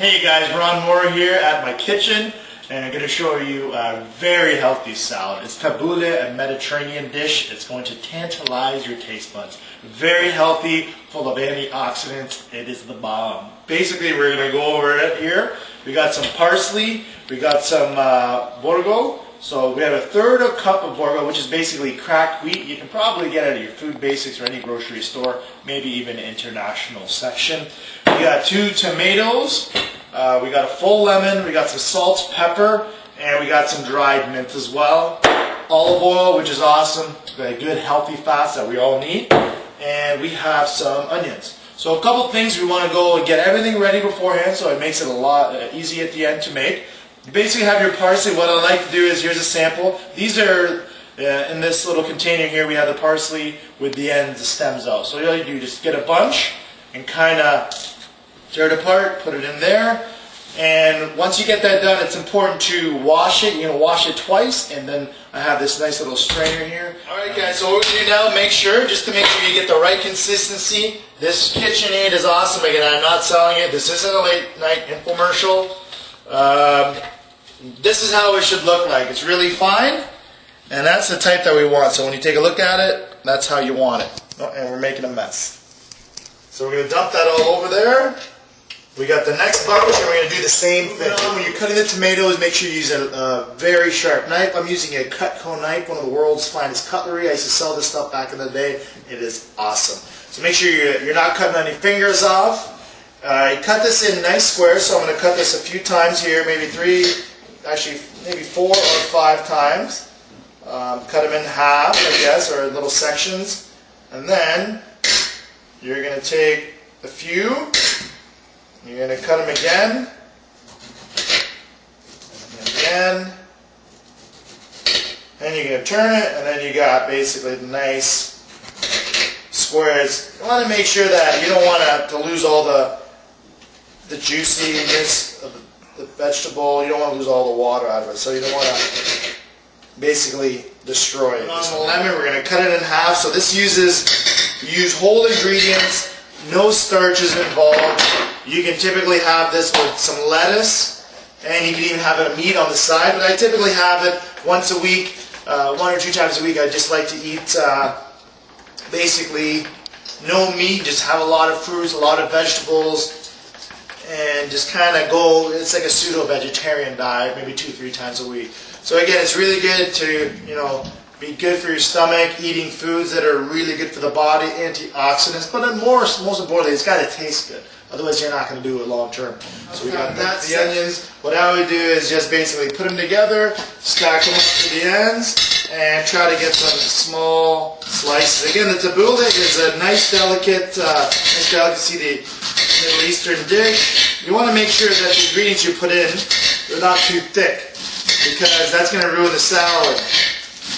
Hey guys, Ron Mourra here at my kitchen, and I'm going to show you a very healthy salad. It's Tabouli, a Mediterranean dish. It's going to tantalize your taste buds. Very healthy, full of antioxidants. It is the bomb. Basically, we're going to go over it here. We got some parsley, we got some borgo. So we have a third of a cup of borgo, which is basically cracked wheat. You can probably get it at your Food Basics or any grocery store, maybe even international section. We got 2 tomatoes, we got a full lemon, we got some salt, pepper, and we got some dried mint as well. Olive oil, which is awesome, good healthy fats that we all need. And we have some onions. So a couple things, we want to go and get everything ready beforehand so it makes it a lot easy at the end to make. You basically have your parsley. What I like to do is, here's a sample. These are, in this little container here, we have the parsley with the ends, the stems out. So all you do, just get a bunch and kind of tear it apart, put it in there. And once you get that done, it's important to wash it. You're going to wash it twice, and then I have this nice little strainer here. Alright guys, so what we're going to do now, just to make sure you get the right consistency. This KitchenAid is awesome. Again, I'm not selling it. This isn't a late night infomercial. This is how it should look like. It's really fine, and that's the type that we want. So when you take a look at it, that's how you want it. Oh, and we're making a mess. So we're going to dump that all over there. We got the next bunch, and we're going to do the same thing. When you're cutting the tomatoes, make sure you use a very sharp knife. I'm using a Cutco knife, one of the world's finest cutlery. I used to sell this stuff back in the day. It is awesome. So make sure you're not cutting any fingers off. You cut this in nice squares, so I'm going to cut this a few times here, maybe 4 or 5 times. Cut them in half, I guess, or little sections. And then you're going to take a few, you're going to cut them again, and again, and you're going to turn it, and then you got basically the nice squares. You want to make sure that you don't want to lose all the juiciness of the vegetable. You don't want to lose all the water out of it, so you don't want to basically destroy it. On the lemon, we're going to cut it in half. So this use whole ingredients, no starches involved. You can typically have this with some lettuce, and you can even have a meat on the side, but I typically have it once a week, 1 or 2 times a week. I just like to eat basically no meat, just have a lot of fruits, a lot of vegetables, and just kind of go, it's like a pseudo-vegetarian diet, maybe 2-3 times a week. So again, it's really good to, be good for your stomach, eating foods that are really good for the body, antioxidants, but then most importantly, it's got to taste good. Otherwise, you're not going to do it long term. So we got that, the onions. What I would do is just basically put them together, stack them up to the ends, and try to get some small slices. Again, the tabouli is a nice delicacy, the Middle Eastern dish. You want to make sure that the ingredients you put in, they're not too thick, because that's going to ruin the salad,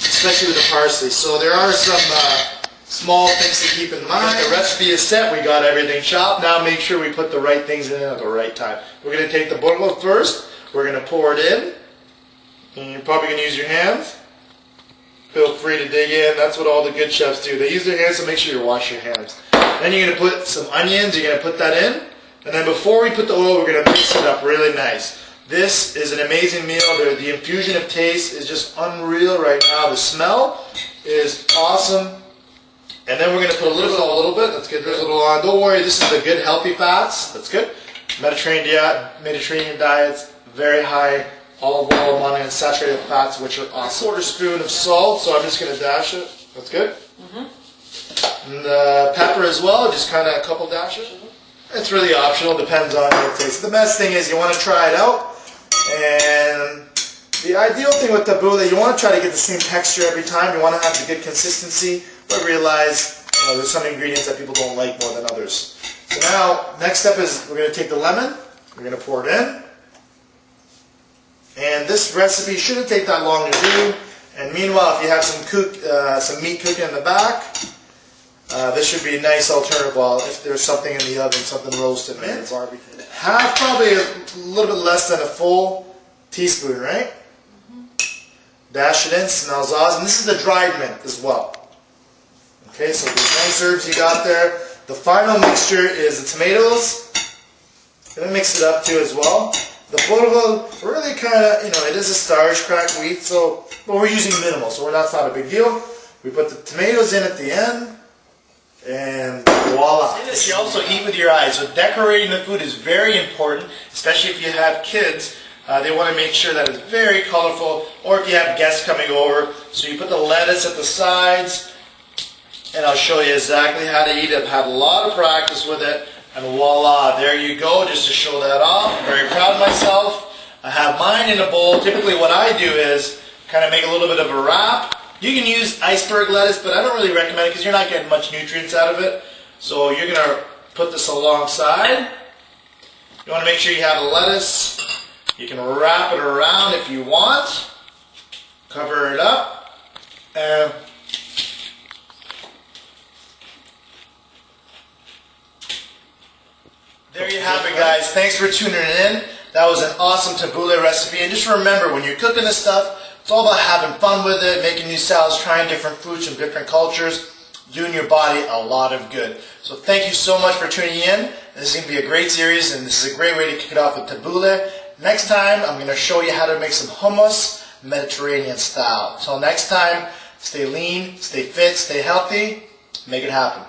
especially with the parsley. So there are some small things to keep in mind. The recipe is set. We got everything chopped. Now make sure we put the right things in at the right time. We're going to take the borgo first. We're going to pour it in. And you're probably going to use your hands. Feel free to dig in. That's what all the good chefs do. They use their hands, so make sure you wash your hands. Then you're going to put some onions. You're going to put that in. And then before we put the oil, we're going to mix it up really nice. This is an amazing meal. The infusion of taste is just unreal right now. The smell is awesome. And then we're going to put a little bit. Let's get this a little on. Don't worry, this is the good healthy fats. That's good. Mediterranean diets, very high olive oil, monounsaturated fats, which are awesome. 1/4 spoon of salt, so I'm just going to dash it. That's good. And pepper as well, just kind of a couple dashes. It's really optional, depends on your taste. The best thing is you want to try it out. And the ideal thing with tabouli, you want to try to get the same texture every time. You want to have the good consistency, but realize there's some ingredients that people don't like more than others. So now, next step is we're going to take the lemon, we're going to pour it in. And this recipe shouldn't take that long to do. And meanwhile, if you have some meat cooking in the back, this should be a nice alternative. Well, if there's something in the oven, something roasted, mint, half, probably a little bit less than a full teaspoon, right? Dash it in, smells awesome. This is the dried mint as well. Okay, so these nice herbs you got there. The final mixture is the tomatoes, Gonna mix it up too as well. The portobello really kind of, it is a starch cracked wheat, but we're using minimal, so that's not a big deal. We put the tomatoes in at the end, and voila. You also eat with your eyes, so decorating the food is very important, especially if you have kids. They want to make sure that it's very colorful, or if you have guests coming over. So you put the lettuce at the sides, and I'll show you exactly how to eat it. I've had a lot of practice with it, and voila, there you go, just to show that off. I'm very proud of myself. I have mine in a bowl. Typically what I do is kind of make a little bit of a wrap. You can use iceberg lettuce, but I don't really recommend it because you're not getting much nutrients out of it. So you're going to put this alongside. You want to make sure you have the lettuce. You can wrap it around if you want. Cover it up. And there you have it, guys. Thanks for tuning in. That was an awesome Tabouli recipe. And just remember, when you're cooking this stuff, it's all about having fun with it, making new salads, trying different foods from different cultures, doing your body a lot of good. So thank you so much for tuning in. This is going to be a great series, and this is a great way to kick it off with Tabouli. Next time, I'm going to show you how to make some hummus Mediterranean style. Until next time, stay lean, stay fit, stay healthy, make it happen.